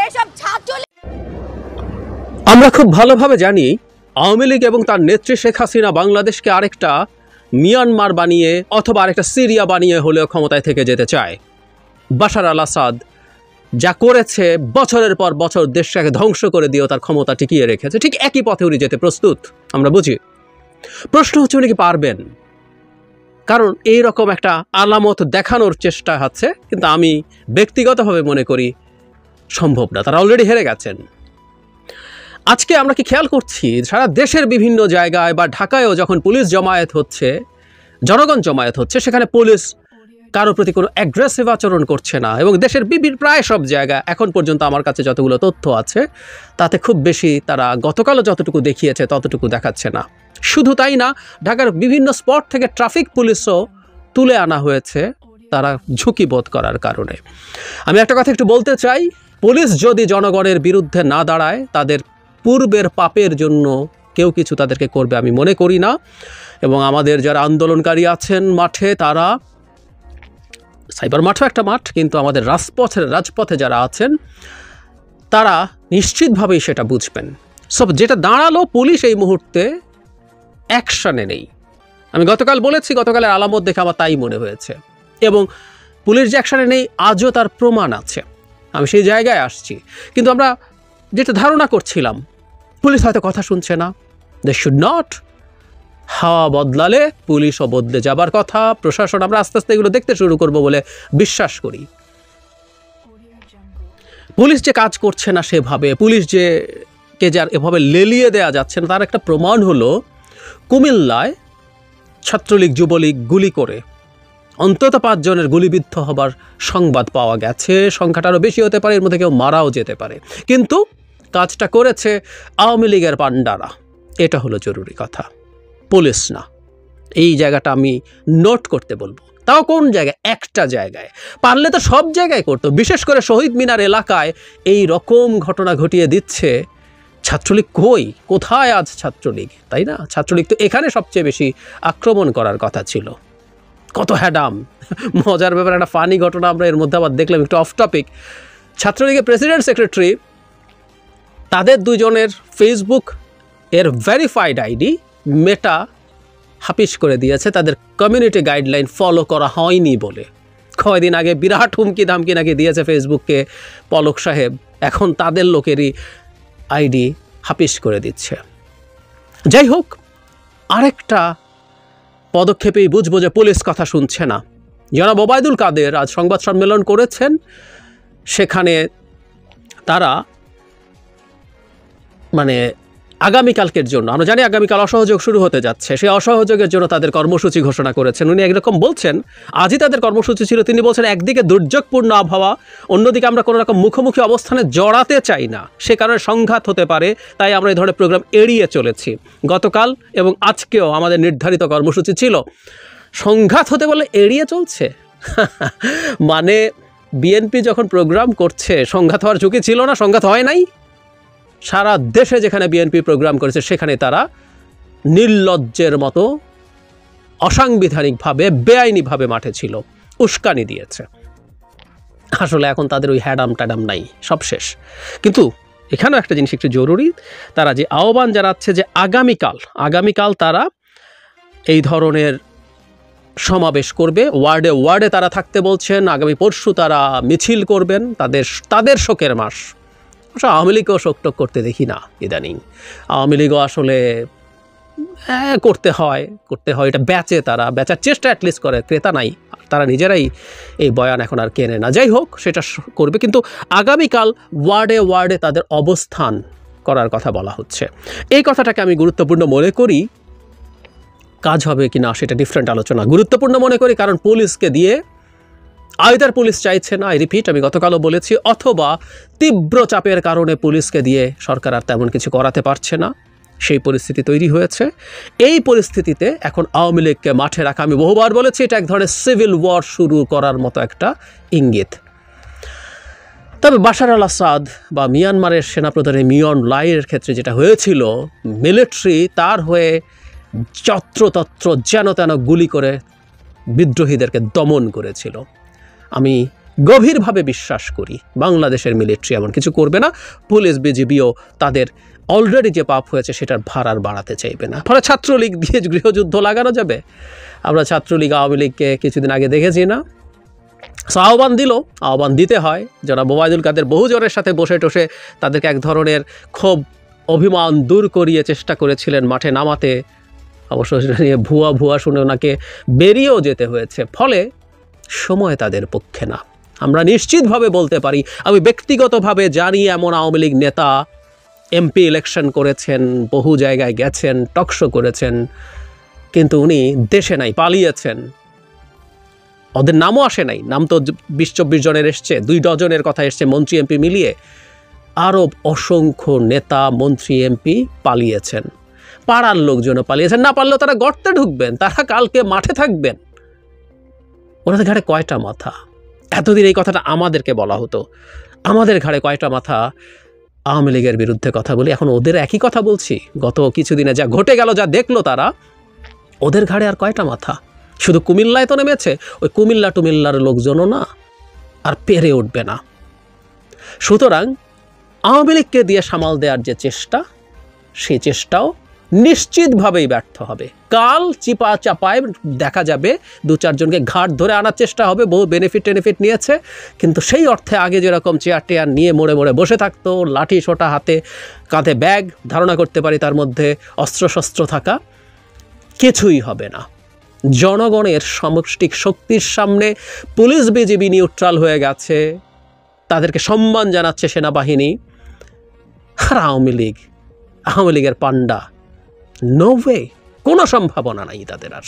এসব ছাত্রলীগ। আমরা খুব ভালোভাবে জানি আওয়ামী লীগ এবং তার নেত্রী শেখ হাসিনা বাংলাদেশকে আরেকটা মিয়ানমার বানিয়ে অথবা আরেকটা সিরিয়া বানিয়ে হলেও ক্ষমতায় থেকে যেতে চায়। বাশার আল আসাদ যা করেছে, বছরের পর বছর দেশটাকে ধ্বংস করে দিয়েও তার ক্ষমতা টিকিয়ে রেখেছে, ঠিক একই পথে উনি যেতে প্রস্তুত, আমরা বুঝি। প্রশ্ন হচ্ছে উনি কি পারবেন? কারণ এই রকম একটা আলামত দেখানোর চেষ্টা হচ্ছে, কিন্তু আমি ব্যক্তিগতভাবে মনে করি সম্ভব না। তারা অলরেডি হেরে গেছেন। আজকে আমরা কি খেয়াল করছি সারা দেশের বিভিন্ন জায়গায় বা ঢাকায়ও যখন পুলিশ জমায়েত হচ্ছে, জনগণ জমায়েত হচ্ছে, সেখানে পুলিশ কারো প্রতি কোনো অ্যাগ্রেসিভ আচরণ করছে না। এবং দেশের প্রায় সব জায়গায় এখন পর্যন্ত আমার কাছে যতগুলো তথ্য আছে তাতে খুব বেশি তারা গতকালও যতটুকু দেখিয়েছে ততটুকু দেখাচ্ছে না। শুধু তাই না, ঢাকার বিভিন্ন স্পট থেকে ট্রাফিক পুলিশও তুলে আনা হয়েছে তারা ঝুঁকি বোধ করার কারণে। আমি একটা কথা একটু বলতে চাই, পুলিশ যদি জনগণের বিরুদ্ধে না দাঁড়ায় তাদের পূর্বের পাপের জন্য কেউ কিছু তাদেরকে করবে আমি মনে করি না। এবং আমাদের যারা আন্দোলনকারী আছেন মাঠে, তারা সাইবার মাঠও একটা মাঠ, কিন্তু আমাদের রাজপথে যারা আছেন তারা নিশ্চিতভাবেই সেটা বুঝবেন। সব যেটা দাঁড়ালো, পুলিশ এই মুহূর্তে অ্যাকশনে নেই। আমি গতকাল বলেছি, গতকালের আলামত দেখে আমার তাই মনে হয়েছে। এবং পুলিশ যে অ্যাকশনে নেই আজও তার প্রমাণ আছে, আমি সেই জায়গায় আসছি। কিন্তু আমরা যেটা ধারণা করছিলাম, পুলিশ হয়তো কথা শুনছে না, দে শুড নট। হাওয়া বদলালে পুলিশও বদলে যাবার কথা। প্রশাসন, আমরা আস্তে আস্তে এগুলো দেখতে শুরু করব বলে বিশ্বাস করি। পুলিশ যে কাজ করছে না সেভাবে, পুলিশ যে কে যার এভাবে লেলিয়ে দেওয়া যাচ্ছে না, তার একটা প্রমাণ হলো কুমিল্লায় ছাত্রলীগ যুবলীগ গুলি করে অন্তত 5 জনের গুলিবিদ্ধ হবার সংবাদ পাওয়া গেছে। সংখ্যাটা আরও বেশি হতে পারে, এর মধ্যে কেউ মারাও যেতে পারে। কিন্তু কাজটা করেছে আওয়ামী লীগের পান্ডারা, এটা হলো জরুরি কথা, পুলিশ না। এই জায়গাটা আমি নোট করতে বলবো। তাও কোন জায়গায়? একটা জায়গায়। পারলে তো সব জায়গায় করতো। বিশেষ করে শহীদ মিনার এলাকায় এই রকম ঘটনা ঘটিয়ে দিচ্ছে। ছাত্রলীগ কই? কোথায় আজ ছাত্রলীগ? তাই না? ছাত্রলীগ তো এখানে সবচেয়ে বেশি আক্রমণ করার কথা ছিল। কত হ্যাডাম! মজার ব্যাপার, একটা ফানি ঘটনা আমরা এর মধ্যে আবার দেখলাম, একটু অফ টপিক। ছাত্রলীগের প্রেসিডেন্ট সেক্রেটারি তাদের 2 জনের ফেসবুক এর ভেরিফাইড আইডি মেটা হাফিস করে দিয়েছে তাদের কমিউনিটি গাইডলাইন ফলো করা হয়নি বলে। কয়েকদিন আগে বিরাট হুমকি ধামকি নাকি দিয়েছে ফেসবুককে পলক সাহেব, এখন তাদের লোকেরই আইডি হাফিস করে দিচ্ছে। যাই হোক, আরেকটা পদক্ষেপেই বুঝবো যে পুলিশ কথা শুনছে না। জনাব ওবায়দুল কাদের আজ সংবাদ সম্মেলন করেছেন, সেখানে তারা আগামীকালকের জন্য, আমরা জানি আগামীকাল অসহযোগ শুরু হতে যাচ্ছে, সেই অসহযোগের জন্য তাদের কর্মসূচি ঘোষণা করেছেন। উনি একরকম বলছেন, আজই তাদের কর্মসূচি ছিল। তিনি বলছেন, একদিকে দুর্যোগপূর্ণ আবহাওয়া, অন্যদিকে আমরা কোনো রকম মুখোমুখি অবস্থানে জড়াতে চাই না, সে কারণে সংঘাত হতে পারে, তাই আমরা এই ধরনের প্রোগ্রাম এড়িয়ে চলেছি। গতকাল এবং আজকেও আমাদের নির্ধারিত কর্মসূচি ছিল। সংঘাত হতে বলে এড়িয়ে চলছে? মানে বিএনপি যখন প্রোগ্রাম করছে সংঘাত হওয়ার ঝুঁকি ছিল না? সংঘাত হয় নাই। সারা দেশে যেখানে বিএনপি প্রোগ্রাম করেছে সেখানে তারা নির্লজ্জের মতো অসাংবিধানিকভাবে বেআইনিভাবে মাঠে ছিল, উস্কানি দিয়েছে। আসলে এখন তাদের ওই হ্যাডাম ট্যাডাম নাই, সব শেষ। কিন্তু এখানেও একটা জিনিস একটু জরুরি, তারা যে আহ্বান জানাচ্ছে যে আগামীকাল তারা এই ধরনের সমাবেশ করবে, ওয়ার্ডে ওয়ার্ডে তারা থাকতে বলছেন। আগামী পরশু তারা মিছিল করবেন, তাদের শোকের মাস। আওয়ামী লীগও শোকটোক করতে দেখি না ইদানিং। আওয়ামী লীগও আসলে করতে হয়, এটা বেচার চেষ্টা অ্যাটলিস্ট করে, ক্রেতা নাই, তারা নিজেরাই এই বয়ান এখন আর কেনে না। যাই হোক, সেটা করবে, কিন্তু আগামীকাল ওয়ার্ডে ওয়ার্ডে তাদের অবস্থান করার কথা বলা হচ্ছে। এই কথাটাকে আমি গুরুত্বপূর্ণ মনে করি। কাজ হবে কি না সেটা ডিফারেন্ট আলোচনা। গুরুত্বপূর্ণ মনে করি কারণ পুলিশকে দিয়ে আইদার পুলিশ চাইছে না, রিপিট আমি গতকালও বলেছি, অথবা তীব্র চাপের কারণে পুলিশকে দিয়ে সরকার আর তেমন কিছু করাতে পারছে না, সেই পরিস্থিতি তৈরি হয়েছে। এই পরিস্থিতিতে এখন আওয়ামী লীগকে মাঠে রাখা, আমি বহুবার বলেছি, এটা এক ধরনের সিভিল ওয়ার শুরু করার মতো একটা ইঙ্গিত। তবে বাশার আল আসাদ বা মিয়ানমারের সেনাপ্রধানের মিয়ন লাইয়ের ক্ষেত্রে যেটা হয়েছিল, মিলিটারি তার হয়ে যত্রতত্র যেন তেন গুলি করে বিদ্রোহীদেরকে দমন করেছিল। আমি গভীরভাবে বিশ্বাস করি বাংলাদেশের মিলিটারি এমন কিছু করবে না। পুলিশ বিজিবিও তাদের অলরেডি যে পাপ হয়েছে সেটার ভার আর বাড়াতে চাইবে না। ফলে ছাত্রলীগ দিয়ে গৃহযুদ্ধ লাগানো যাবে? আমরা ছাত্রলীগ আওয়ামী লীগকে কিছুদিন আগে দেখেছি না? আহ্বান দিল, আহ্বান দিতে হয়। যারা ওবায়দুল কাদের বহুজনের সাথে বসে টসে তাদেরকে এক ধরনের ক্ষোভ অভিমান দূর করিয়ে চেষ্টা করেছিলেন মাঠে নামাতে, অবশ্য সেটা নিয়ে ভুয়া শুনে ওনাকে বেরিয়েও যেতে হয়েছে। ফলে সময় তাদের পক্ষে না। আমরা নিশ্চিতভাবে বলতে পারি, আমি ব্যক্তিগতভাবে জানি এমন আওয়ামী লীগ নেতা এমপি ইলেকশন করেছেন, বহু জায়গায় গেছেন, টকশো করেছেন, কিন্তু উনি দেশে নাই, পালিয়েছেন। ওদের নামও আসে নাই, নাম তো 20-24 জনের এসছে, 2 ডজনের কথা এসছে মন্ত্রী এমপি মিলিয়ে। আরও অসংখ্য নেতা মন্ত্রী এমপি পালিয়েছেন, পাড়ার লোকজনও পালিয়েছেন। না পারলেও তারা গর্তে ঢুকবেন, তারা কালকে মাঠে থাকবেন। ওনাদের ঘাড়ে কয়টা মাথা? এতদিন এই কথাটা আমাদেরকে বলা হতো, আমাদের ঘাড়ে কয়টা মাথা? আওয়ামী লীগের বিরুদ্ধে কথা বলি, এখন ওদের একই কথা বলছি। গত কিছুদিনে যা ঘটে গেল, যা দেখলো তারা, ওদের ঘাড়ে আর কয়টা মাথা? শুধু কুমিল্লায় তো নেমেছে, ওই কুমিল্লার লোকজনও না, আর পেরে উঠবে না। সুতরাং আওয়ামী লীগকে দিয়ে সামাল দেওয়ার যে চেষ্টা, সেই চেষ্টাও নিশ্চিতভাবেই ব্যর্থ হবে। কাল চিপা চাপায় দেখা যাবে 2-4 জনকে ঘাট ধরে আনার চেষ্টা হবে, বহু বেনিফিট নিয়েছে, কিন্তু সেই অর্থে আগে যেরকম চেয়ার টেয়ার নিয়ে মোড়ে বসে থাকতো, লাঠি সোটা হাতে, কাঁধে ব্যাগ, ধারণা করতে পারি তার মধ্যে অস্ত্রশস্ত্র থাকা, কিছুই হবে না। জনগণের সমষ্টিক শক্তির সামনে পুলিশ বিজিবি নিউট্রাল হয়ে গেছে, তাদেরকে সম্মান জানাচ্ছে সেনাবাহিনী। আর আওয়ামী লীগের পান্ডা, নো ওয়ে, কোনো সম্ভাবনা নাই তাদের আর।